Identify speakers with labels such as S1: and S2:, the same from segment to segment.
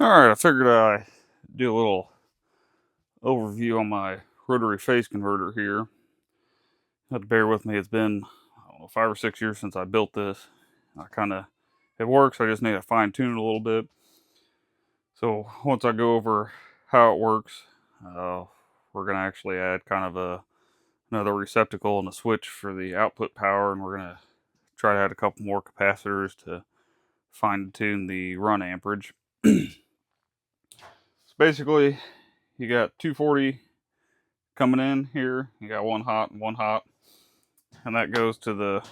S1: Alright, I figured I'd do a little overview on my rotary phase converter here. You have to bear with me, it's been, I don't know, 5 or 6 years since I built this. It works, I just need to fine tune it a little bit. So once I go over how it works, we're going to actually add kind of another receptacle and a switch for the output power, and we're going to try to add a couple more capacitors to fine tune the run amperage. So basically, you got 240 coming in here. You got one hot and one hot, and that goes to the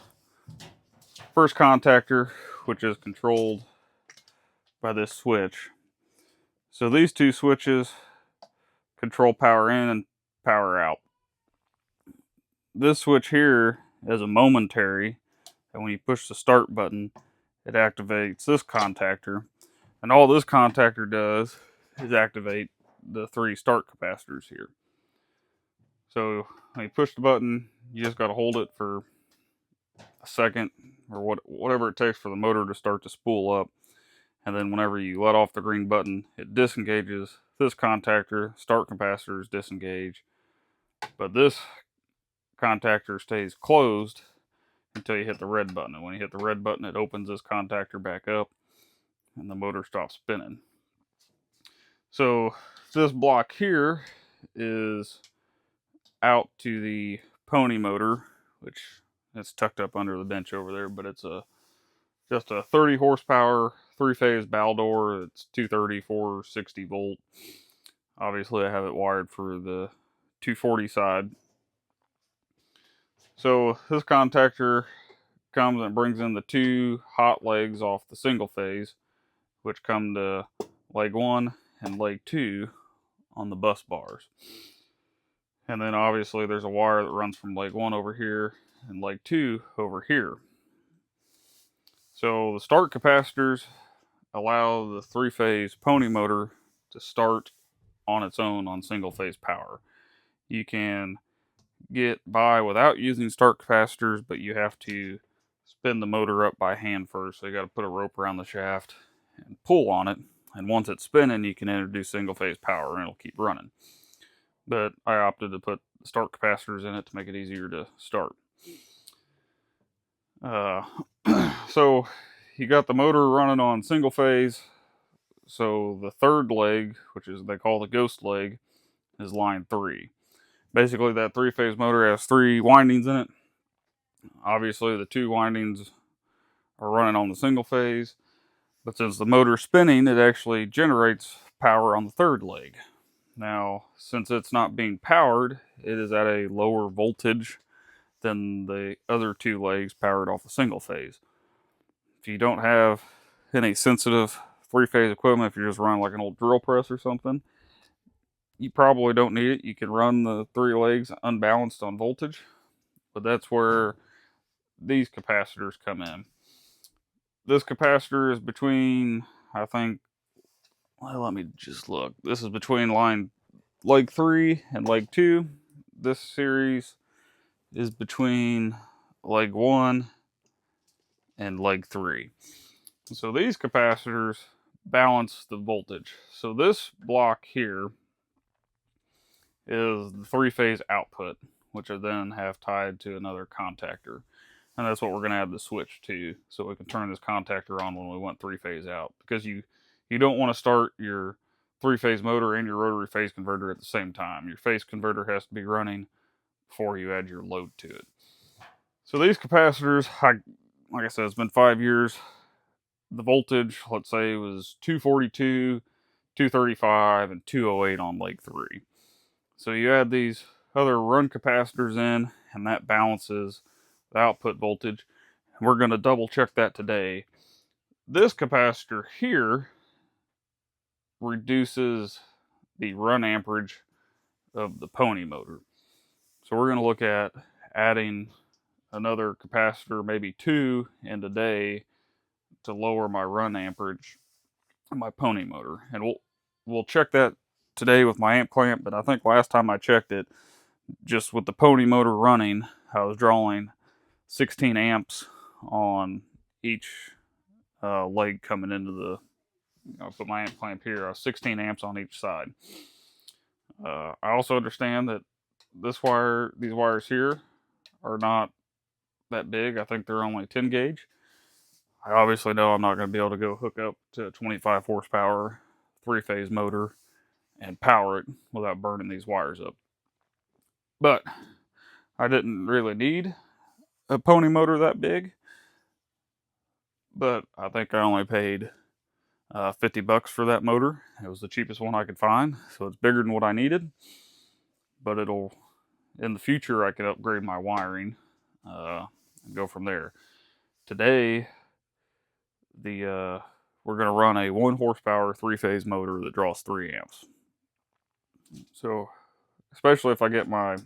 S1: first contactor, which is controlled by this switch. So these two switches control power in and power out. This switch here is a momentary, and when you push the start button, it activates this contactor, and all this contactor does is activate the three start capacitors here. So when you push the button, you just got to hold it for a second or whatever it takes for the motor to start to spool up, and then whenever you let off the green button, it disengages this contactor. Start capacitors disengage, but this contactor stays closed until you hit the red button, and when you hit the red button, it opens this contactor back up and the motor stops spinning. So this block here is out to the pony motor, which it's tucked up under the bench over there, but it's just a 30 horsepower three-phase Baldor. It's 230 460 volt. Obviously I have it wired for the 240 side. So this contactor comes and brings in the two hot legs off the single phase, which come to leg 1 and leg 2 on the bus bars. And then obviously there's a wire that runs from leg 1 over here and leg 2 over here. So the start capacitors allow the three-phase pony motor to start on its own on single-phase power. You can get by without using start capacitors, but you have to spin the motor up by hand first. So you got to put a rope around the shaft and pull on it. And once it's spinning, you can introduce single-phase power and it'll keep running. But I opted to put start capacitors in it to make it easier to start. So you got the motor running on single phase. So the third leg, which is they call the ghost leg, is line 3. Basically, that three-phase motor has 3 windings in it. Obviously, the 2 windings are running on the single phase, but since the motor's spinning, it actually generates power on the third leg. Now, since it's not being powered, it is at a lower voltage than the other 2 legs powered off the single phase. If you don't have any sensitive 3-phase equipment, if you're just running like an old drill press or something, you probably don't need it. You can run the 3 legs unbalanced on voltage, but that's where these capacitors come in. This capacitor is between, I think, well, let me just look. This is between leg 3 and leg 2. This series is between leg 1 and leg 3. So these capacitors balance the voltage. So this block here is the 3-phase output, which I then have tied to another contactor. And that's what we're going to add the switch to, so we can turn this contactor on when we want 3-phase out. Because you don't want to start your 3-phase motor and your rotary phase converter at the same time. Your phase converter has to be running before you add your load to it. So these capacitors, like I said, it's been 5 years. The voltage, let's say, was 242, 235, and 208 on leg 3. So you add these other run capacitors in, and that balances the output voltage. We're going to double check that today. This capacitor here reduces the run amperage of the pony motor. So we're going to look at adding another capacitor, maybe 2 in today, to lower my run amperage of my pony motor. And we'll check that today with my amp clamp, but I think last time I checked it, just with the pony motor running, I was drawing 16 amps on each leg coming into I put my amp clamp here. 16 amps on each side. I also understand that these wires here, are not that big. I think they're only 10 gauge. I obviously know I'm not going to be able to go hook up to a 25 horsepower 3-phase motor and power it without burning these wires up. But I didn't really need a pony motor that big. But I think I only paid $50 for that motor. It was the cheapest one I could find, so it's bigger than what I needed. But it'll, in the future, I could upgrade my wiring and go from there. Today, we're going to run a 1 horsepower 3-phase motor that draws 3 amps. So, especially if I get my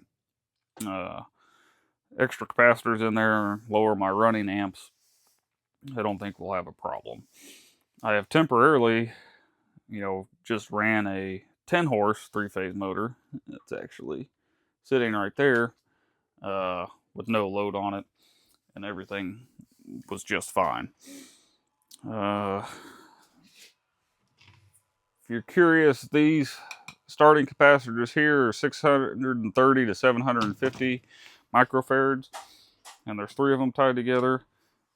S1: extra capacitors in there, lower my running amps, I don't think we'll have a problem. I have temporarily, just ran a 10 horse 3-phase motor. It's actually sitting right there with no load on it, and everything was just fine. If you're curious, these starting capacitors here are 630 to 750 microfarads, and there's 3 of them tied together.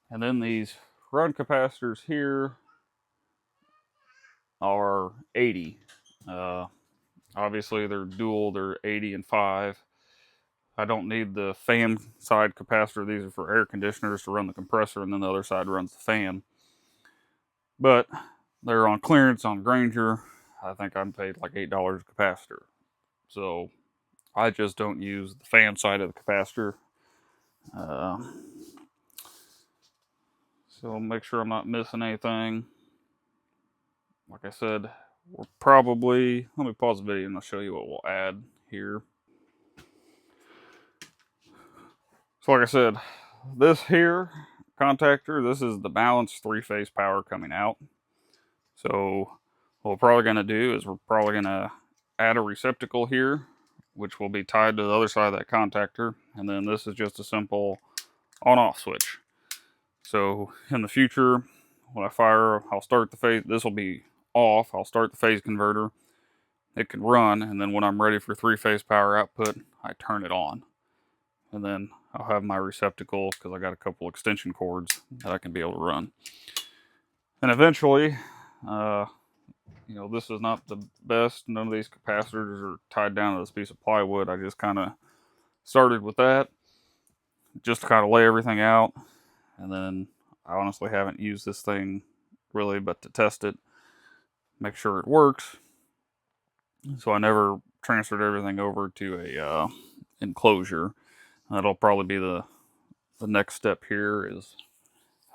S1: And then these run capacitors here are 80. Obviously, they're dual, they're 80 and 5. I don't need the fan side capacitor. These are for air conditioners to run the compressor, and then the other side runs the fan. But they're on clearance on Granger. I think I'm paid like $8 a capacitor. So I just don't use the fan side of the capacitor. So make sure I'm not missing anything. Like I said, we're probably, let me pause the video and I'll show you what we'll add here. So like I said, this here contactor, this is the balanced 3-phase power coming out. So what we're probably going to do is we're probably going to add a receptacle here, which will be tied to the other side of that contactor. And then this is just a simple on-off switch. So in the future, when I fire, I'll start the phase, this will be off. I'll start the phase converter. It can run, and then when I'm ready for 3-phase power output, I turn it on. And then I'll have my receptacle, because I got a couple extension cords that I can be able to run. And eventually, this is not the best. None of these capacitors are tied down to this piece of plywood. I just kind of started with that, just to kind of lay everything out. And then I honestly haven't used this thing really but to test it, make sure it works. So I never transferred everything over to a enclosure. That'll probably be the next step here, is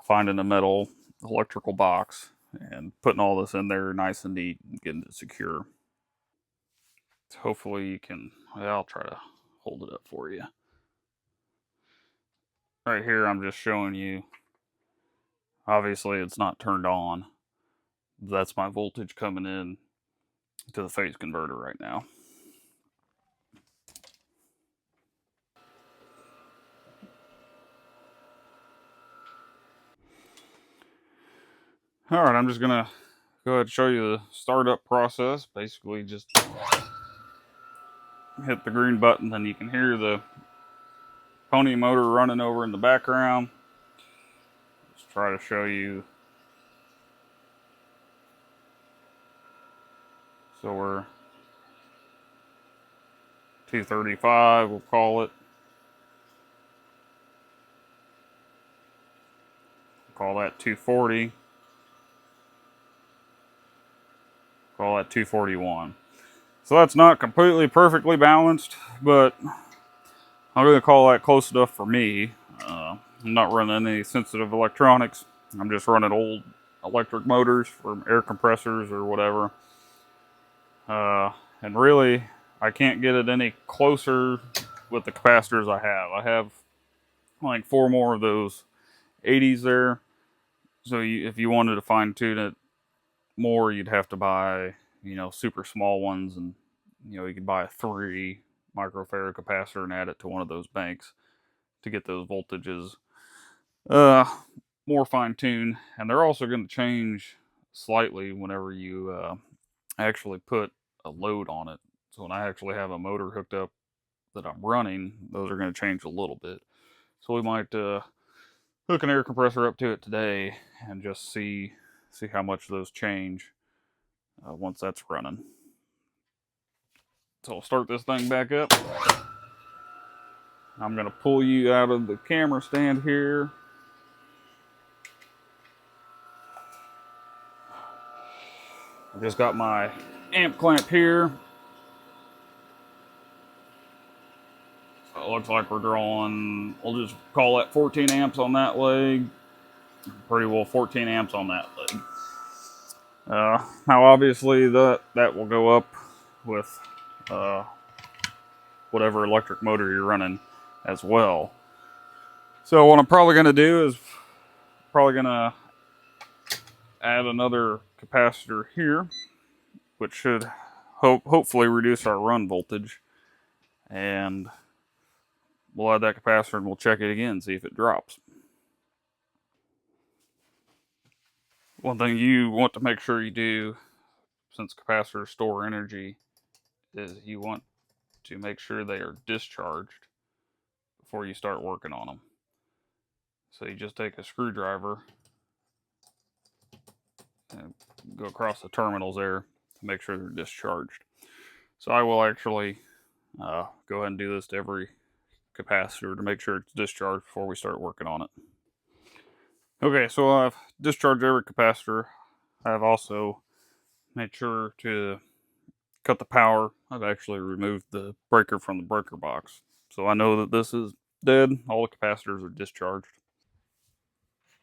S1: finding a metal electrical box and putting all this in there nice and neat and getting it secure. So hopefully you can, I'll try to hold it up for you. Right here I'm just showing you, obviously it's not turned on. That's my voltage coming in to the phase converter right now. All right, I'm just gonna go ahead and show you the startup process. Basically just hit the green button, then you can hear the pony motor running over in the background. Let's try to show you. So we're 235, we'll call it. Call that 240. Call that 241. So that's not completely perfectly balanced, but I'm going to call that close enough for me. I'm not running any sensitive electronics. I'm just running old electric motors for air compressors or whatever. And really, I can't get it any closer with the capacitors I have. I have like 4 more of those 80s there. So if you wanted to fine tune it more, you'd have to buy, super small ones, and you could buy a 3 microfarad capacitor and add it to one of those banks to get those voltages more fine tuned. And they're also going to change slightly whenever you actually put a load on it. So when I actually have a motor hooked up that I'm running, those are going to change a little bit. So we might hook an air compressor up to it today and just see how much those change once that's running. So I'll start this thing back up. I'm going to pull you out of the camera stand here. I just got my amp clamp here. So it looks like we're drawing, we'll just call that 14 amps on that leg. Pretty well 14 amps on that leg. Now obviously that will go up with whatever electric motor you're running as well. So what I'm probably going to do is add another capacitor here, which should hopefully reduce our run voltage. And we'll add that capacitor and we'll check it again, see if it drops. One thing you want to make sure you do, since capacitors store energy, is you want to make sure they are discharged before you start working on them. So you just take a screwdriver and go across the terminals there to make sure they're discharged. So I will actually go ahead and do this to every capacitor to make sure it's discharged before we start working on it. Okay, so I've discharged every capacitor. I've also made sure to cut the power. I've actually removed the breaker from the breaker box. So I know that this is dead. All the capacitors are discharged.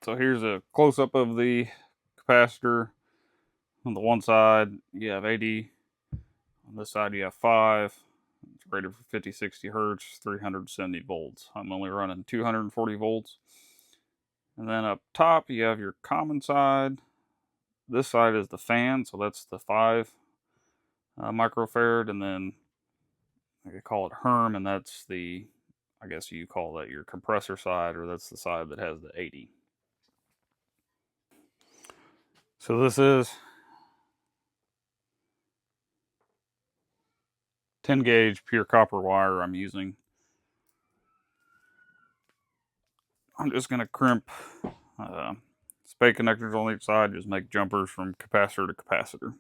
S1: So here's a close-up of the capacitor. On the one side, you have 80. On this side, you have 5. It's rated for 50, 60 hertz, 370 volts. I'm only running 240 volts. And then up top, you have your common side. This side is the fan, so that's the 5 microfarad. And then I call it Herm, and that's the, I guess you call that your compressor side, or that's the side that has the 80. So this is 10 gauge pure copper wire I'm using. I'm just going to crimp spade connectors on each side, just make jumpers from capacitor to capacitor.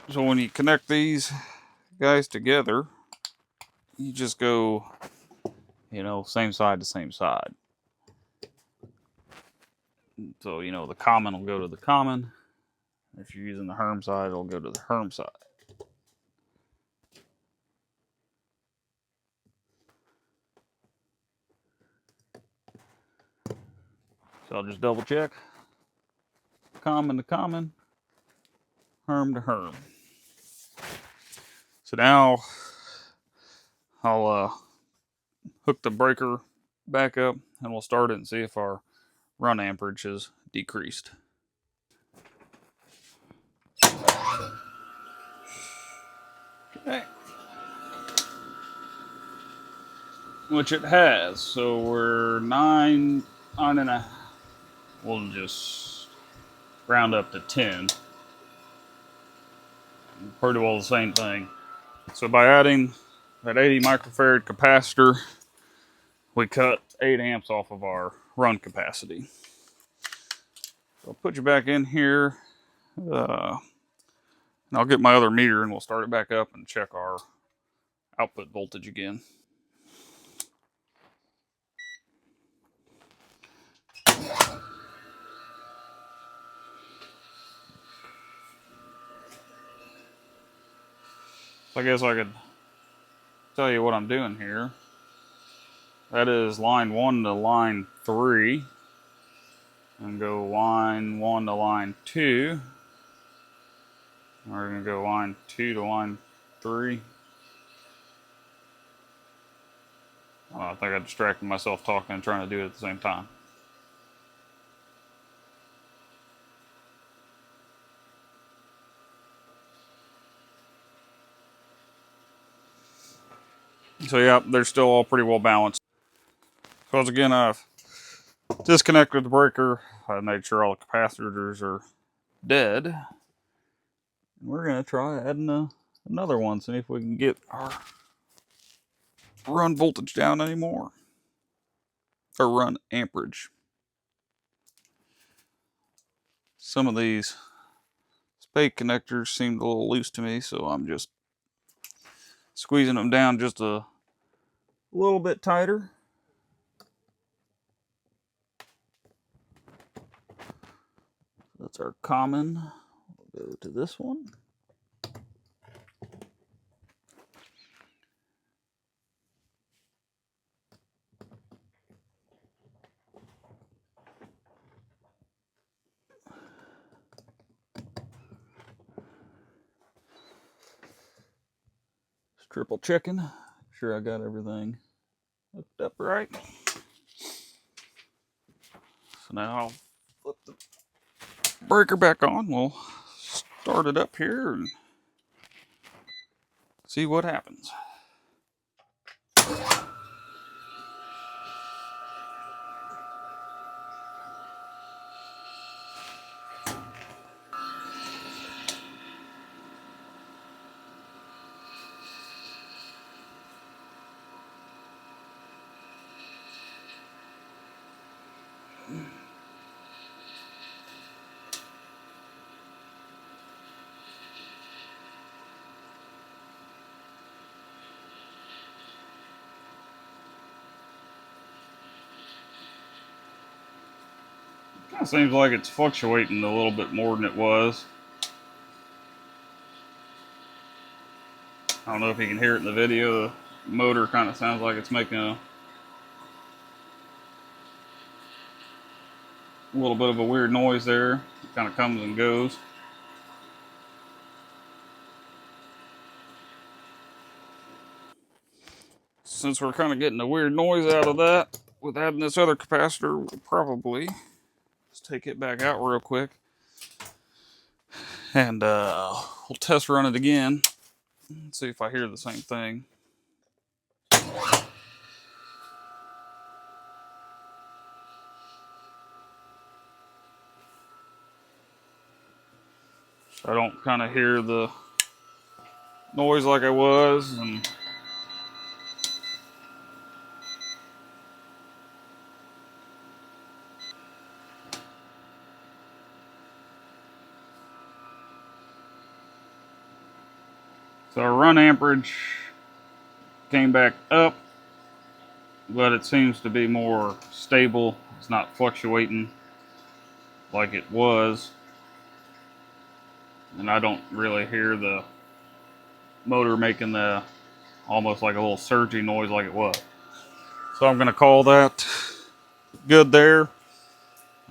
S1: So when you connect these guys together, you just go, same side to same side. So, the common will go to the common. If you're using the Herm side, it'll go to the Herm side. So I'll just double check. Common to common, Herm to Herm. So now I'll hook the breaker back up and we'll start it and see if our run amperage is decreased. Okay. Which it has. So we're 9 and a. We'll just round up to 10. Pretty well the same thing. So by adding that 80 microfarad capacitor, we cut 8 amps off of our run capacity. So I'll put you back in here. And I'll get my other meter and we'll start it back up and check our output voltage again. So I guess I could tell you what I'm doing here. That is line 1 to line 3. And go line 1 to line 2. We're going to go line 2 to line 3. Oh, I think I distracted myself talking and trying to do it at the same time. So yeah, they're still all pretty well balanced. So once again, I've disconnected the breaker. I made sure all the capacitors are dead. We're going to try adding another one, see if we can get our run voltage down anymore. Or run amperage. Some of these spade connectors seemed a little loose to me, so I'm just squeezing them down just a little bit tighter. That's our common. We'll go to this one. Just triple checking. Make sure I got everything hooked up right. So now I'll flip the breaker back on. We'll start it up here and see what happens. Kind of seems like it's fluctuating a little bit more than it was. I don't know if you can hear it in the video. The motor kind of sounds like it's making a little bit of a weird noise there. It kind of comes and goes. Since we're kind of getting a weird noise out of that, with adding this other capacitor, we'll probably just take it back out real quick. And we'll test run it again. See if I hear the same thing. I don't kind of hear the noise like I was. And so our run amperage came back up, but it seems to be more stable. It's not fluctuating like it was. And I don't really hear the motor making the almost like a little surgy noise like it was. So I'm going to call that good there.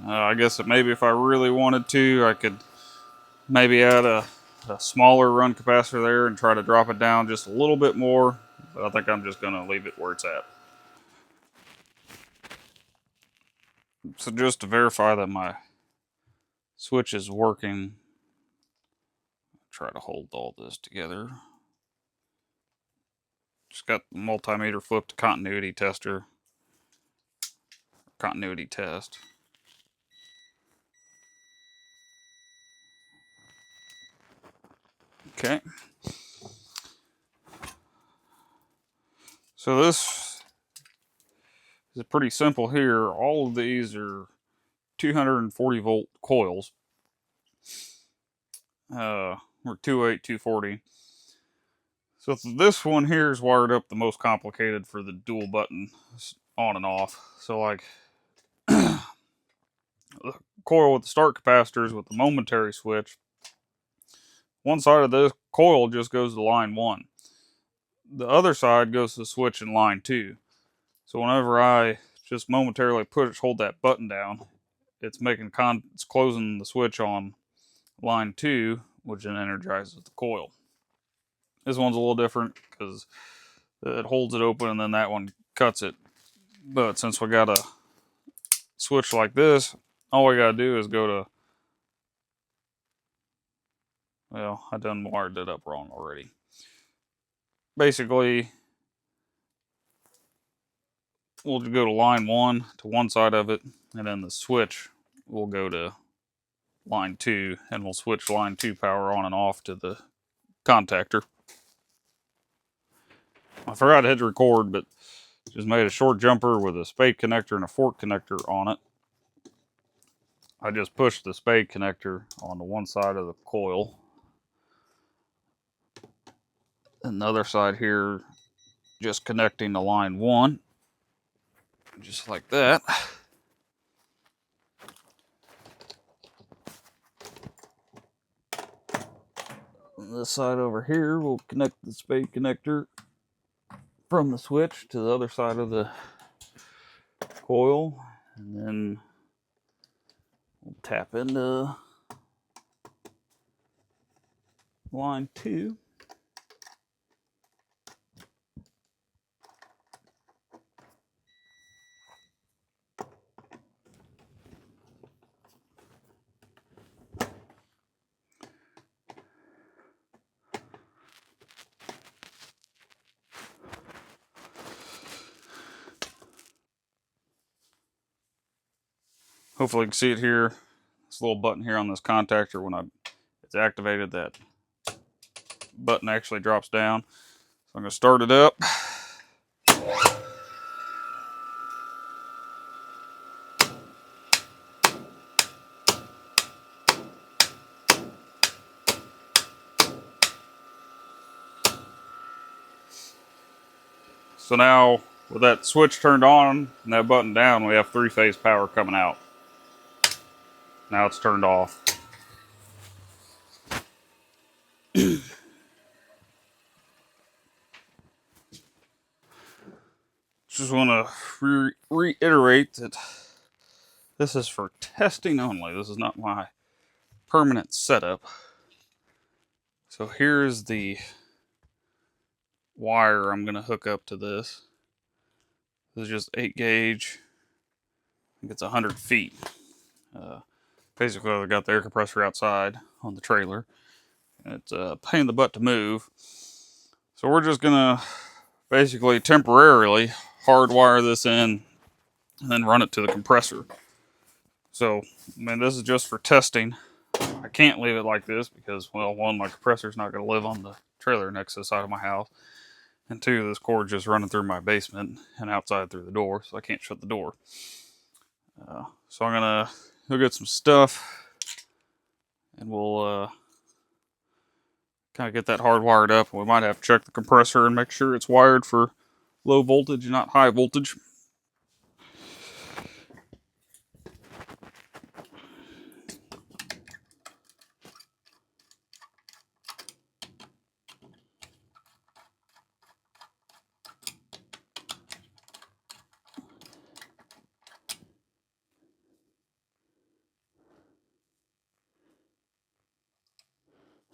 S1: I guess that maybe if I really wanted to, I could maybe add a smaller run capacitor there and try to drop it down just a little bit more. But I think I'm just going to leave it where it's at. So just to verify that my switch is working, try to hold all this together. Just got the multimeter flipped to continuity tester. Continuity test. Okay. So this is pretty simple here. All of these are 240 volt coils. Or 208, 240. So this one here is wired up the most complicated for the dual button on and off. So like the coil with the start capacitors with the momentary switch, one side of this coil just goes to line 1. The other side goes to the switch in line 2. So whenever I just momentarily hold that button down, it's it's closing the switch on line 2, which then energizes the coil. This one's a little different because it holds it open and then that one cuts it. But since we got a switch like this, all we gotta do is go to, well, I done wired it up wrong already. Basically, we'll go to line 1 to one side of it, and then the switch will go to line 2, and we'll switch line 2 power on and off to the contactor. I forgot to hit record, but just made a short jumper with a spade connector and a fork connector on it. I just pushed the spade connector on the one side of the coil, and the other side here just connecting to line 1, just like that. And this side over here will connect the spade connector from the switch to the other side of the coil, and then we'll tap into line 2. Hopefully you can see it here. This little button here on this contactor, when it's activated, that button actually drops down. So I'm going to start it up. So now, with that switch turned on and that button down, we have 3-phase power coming out. Now it's turned off. Just want to reiterate that this is for testing only. This is not my permanent setup. So here's the wire I'm going to hook up to this. This is just 8 gauge. I think it's 100 feet. Basically, I got the air compressor outside on the trailer. It's a pain in the butt to move. So we're just going to basically temporarily hardwire this in and then run it to the compressor. So, I mean, this is just for testing. I can't leave it like this because, well, one, my compressor's not going to live on the trailer next to the side of my house. And two, this cord's just running through my basement and outside through the door, so I can't shut the door. So I'm going to go get some stuff, and we'll kind of get that hardwired up. We might have to check the compressor and make sure it's wired for low voltage, not high voltage.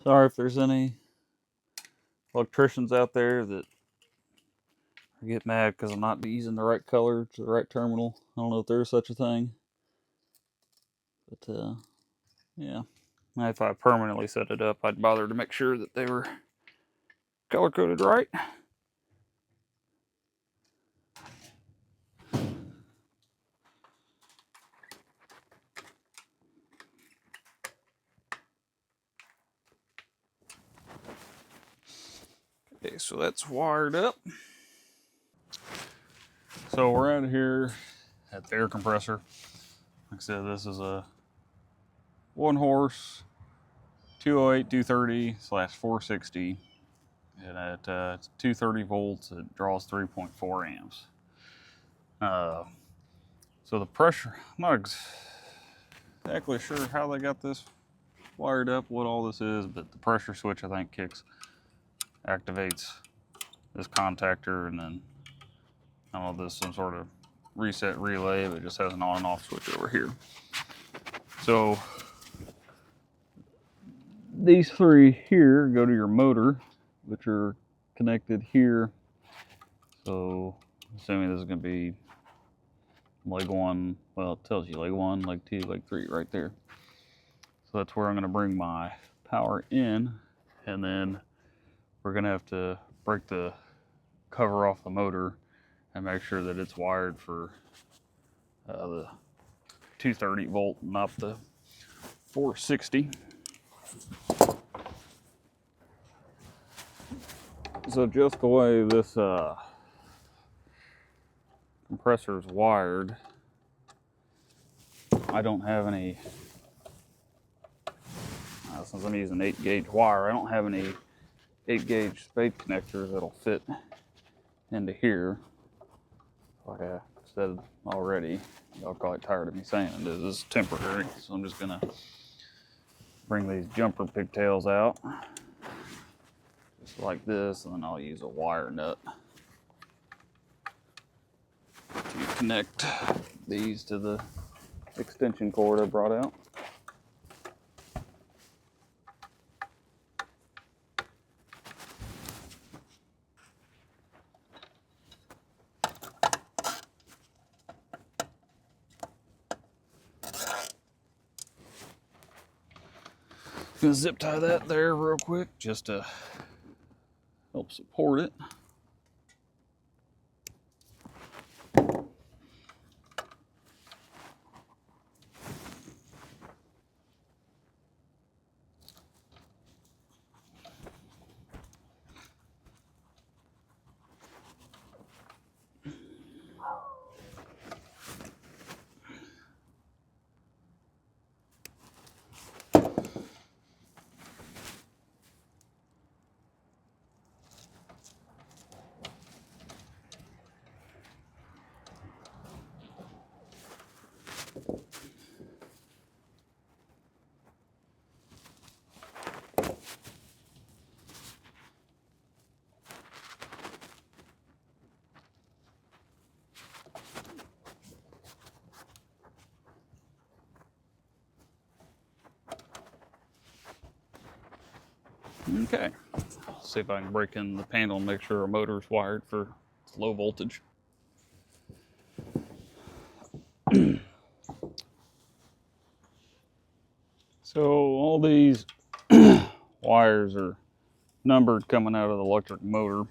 S1: Sorry if there's any electricians out there that get mad because I'm not using the right color to the right terminal. I don't know if there's such a thing. But, yeah. If I permanently set it up, I'd bother to make sure that they were color-coded right. Okay, so that's wired up. So we're out here at the air compressor. Like I said, this is a 1-horse 208 230/460, and at 230 volts it draws 3.4 amps. So the pressure, I'm not exactly sure how they got this wired up, what all this is, but the pressure switch, I think, activates this contactor, and then I don't know if this is some sort of reset relay, but it just has an on and off switch over here. So these 3 here go to your motor, which are connected here. So assuming this is going to be leg 1, well, it tells you leg 1, leg 2, leg 3 right there. So that's where I'm going to bring my power in, and then we're going to have to break the cover off the motor and make sure that it's wired for the 230 volt, not the 460. So just the way this compressor is wired, I don't have any, since I'm using 8-gauge wire, I don't have any 8-gauge spade connectors that'll fit into here. Like I said already, y'all probably tired of me saying it, this is temporary, so I'm just gonna bring these jumper pigtails out, just like this, and then I'll use a wire nut to connect these to the extension cord I brought out. Gonna zip tie that there real quick just to help support it. Okay, see if I can break in the panel and make sure our motor's wired for low voltage. So all these wires are numbered coming out of the electric motor,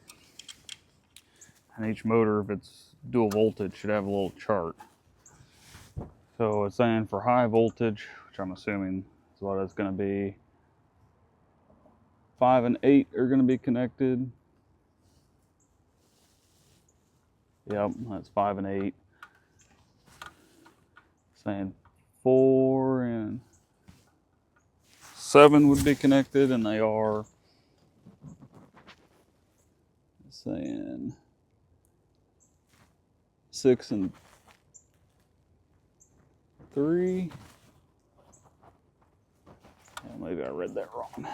S1: and each motor, if it's dual voltage, should have a little chart. So it's saying for high voltage, which I'm assuming is what it's going to be, 5 and 8 are going to be connected. Yep, that's 5 and 8. Saying 4 and 7 would be connected, and they are. Saying 6 and 3. Yeah, maybe I read that wrong.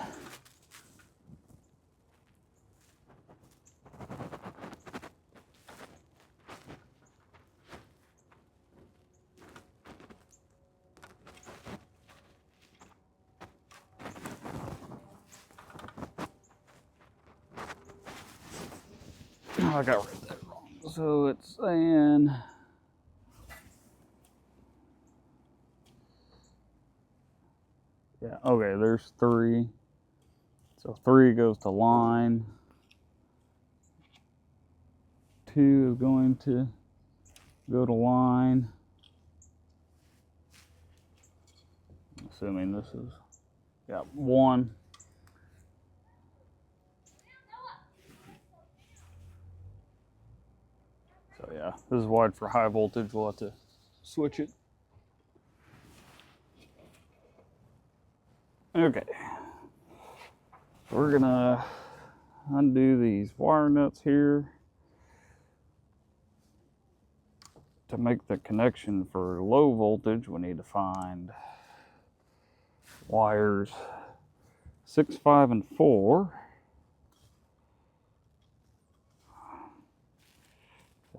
S1: Oh, I got read that wrong. So it's saying yeah, okay, there's 3. So 3 goes to line. 2 is going to go to line. I'm assuming this is, yeah, 1. So yeah, this is wired for high voltage. We'll have to switch it. Okay. We're gonna undo these wire nuts here to make the connection for low voltage. We need to find wires 6, 5, and 4.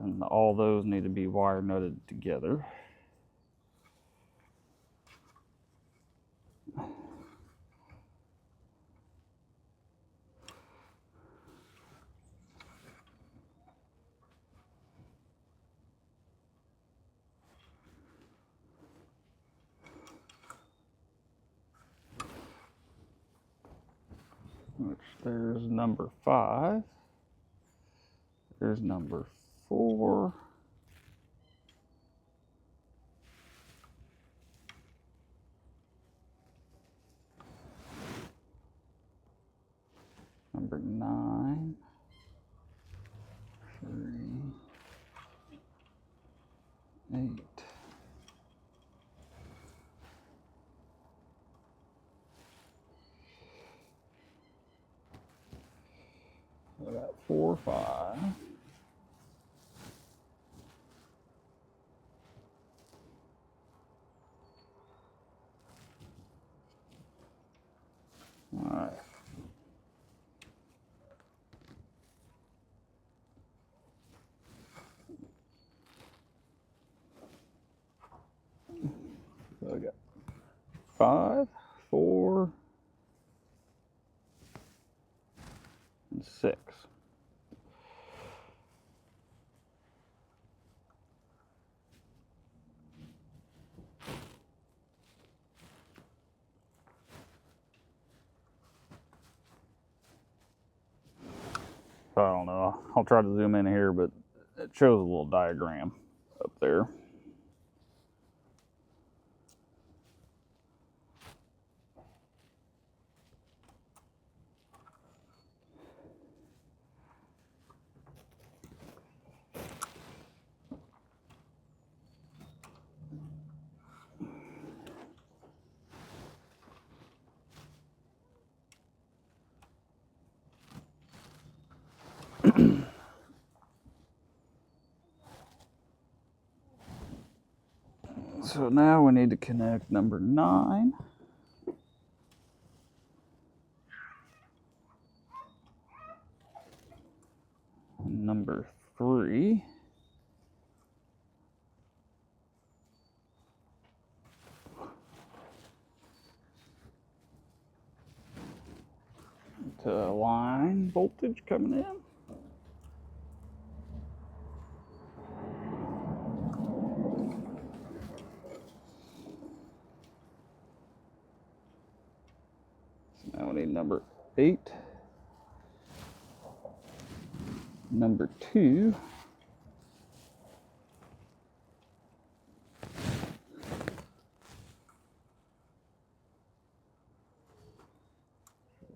S1: And all those need to be wire nutted together. Which there's number 5. There's number 4. Number 9. 3. 8. I got 4, 5. All right. So I got 5, 4, and 6. So I don't know. I'll try to zoom in here, but it shows a little diagram up there. So now we need to connect number 9. And number 3. To line voltage coming in. So now we need number 8. Number 2.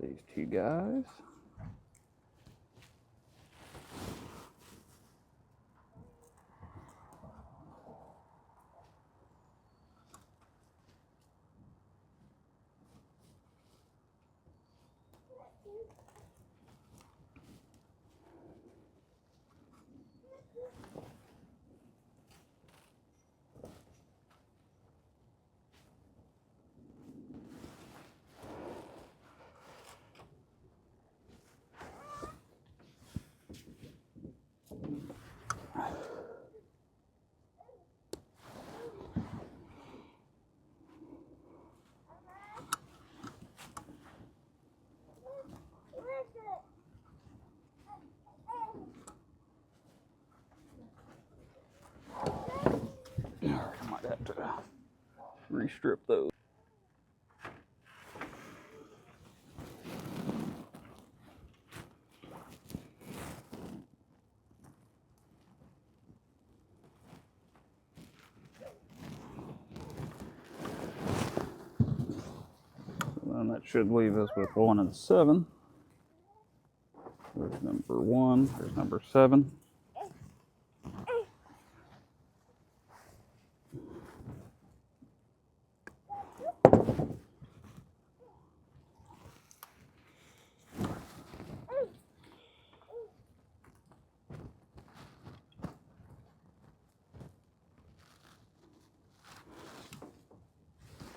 S1: These 2 guys. I might have to restrip those. And that should leave us with 1 and 7. There's number 1, there's number 7.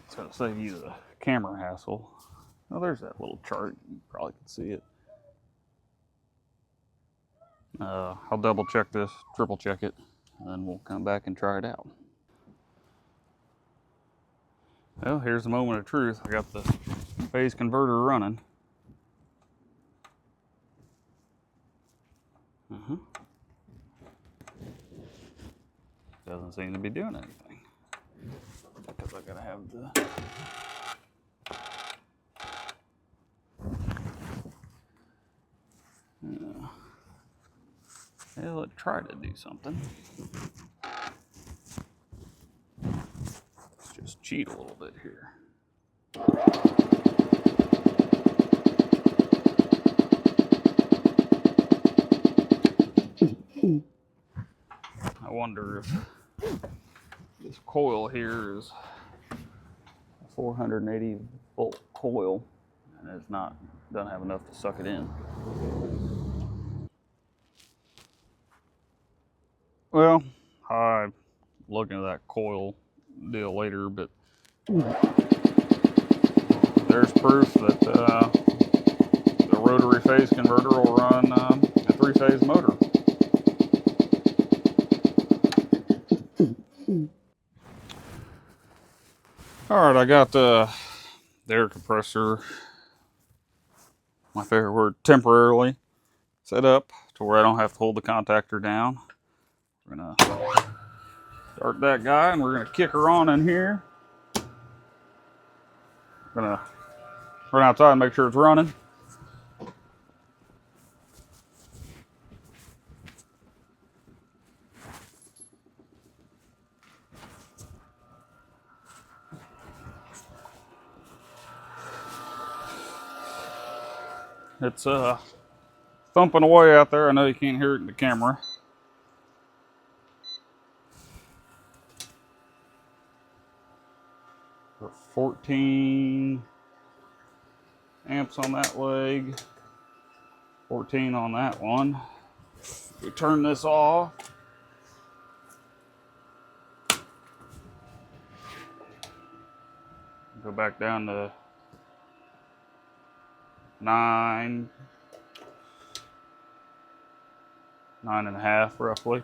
S1: So to save you the camera hassle, oh, there's that little chart. You probably can see it. I'll double check this, triple check it, and then we'll come back and try it out. Well, here's the moment of truth. I got the phase converter running. Doesn't seem to be doing anything. Because I gotta have the Well, it tried to do something. Let's just cheat a little bit here. I wonder if this coil here is a 480 volt coil and it's not, doesn't have enough to suck it in. Well, I look into that coil deal later, but there's proof that the rotary phase converter will run a three-phase motor. All right, I got the air compressor, my favorite word, temporarily set up to where I don't have to hold the contactor down. We're gonna start that guy and we're gonna kick her on in here. We're gonna run outside and make sure it's running. It's thumping away out there. I know you can't hear it in the camera. For 14 amps on that leg, 14 on that one. We turn this off. Go back down to 9.5 roughly.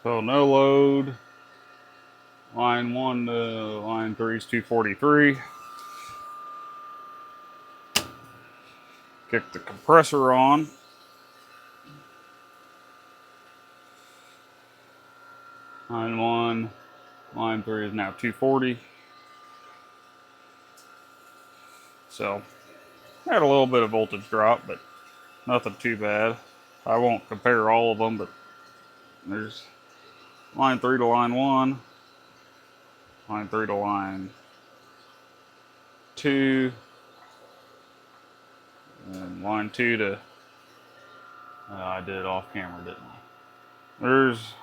S1: So no load. Line 1 to line 3 is 243. Kick the compressor on. Line 1, line 3 is now 240. So, had a little bit of voltage drop, but nothing too bad. I won't compare all of them, but there's line 3 to line 1, line 3 to line 2, and line 2 to, I did it off camera, didn't I? There's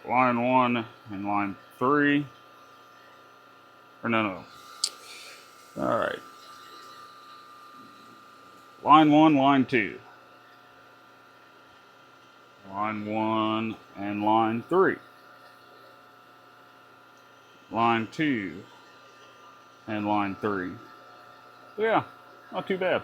S1: line 1 and line 3, or no. All right. Line 1, line 2. Line 1 and line 3. Line 2 and line 3. So yeah, not too bad.